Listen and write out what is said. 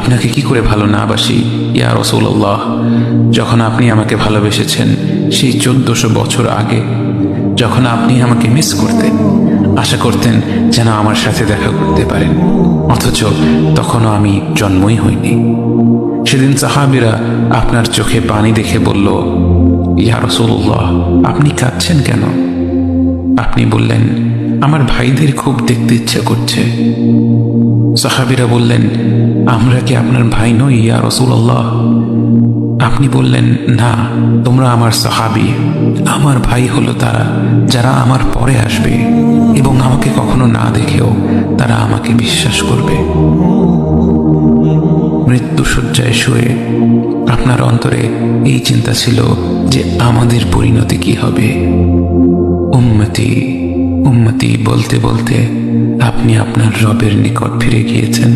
আপনাকে কি করে ভালো না বাসি ইয়া রাসূলুল্লাহ। যখন আপনি আমাকে ভালোবেসেছেন সেই 1400 বছর আগে, যখন আপনি আমাকে মিস করতেন, আশা করতেন যেন আমার সাথে দেখা করতে পারেন, অথচ তখনও আমি জন্মই হইনি। সেদিন সাহাবীরা আপনার চোখে পানি দেখে বলল, ইয়া রাসূলুল্লাহ, আপনি কাঁদছেন কেন? আপনি বললেন, আমার ভাইদের খুব দেখতে ইচ্ছে করছে। সাহাবীরা বললেন, আমরা কি আপনার ভাই নই ইয়া রাসূলুল্লাহ? আপনি বললেন, না, তোমরা আমার সাহাবী। আমার ভাই হলো তারা যারা আমার পরে আসবে এবং আমাকে কখনো না দেখেও তারা আমাকে বিশ্বাস করবে। মৃত্যু শয্যায় শুয়ে আপনার অন্তরে এই চিন্তা ছিল যে আমাদের পরিণতি কি হবে। উম্মতি উম্মতি বলতে বলতে আপনি আপনার রবের নিকট ফিরে গিয়েছেন।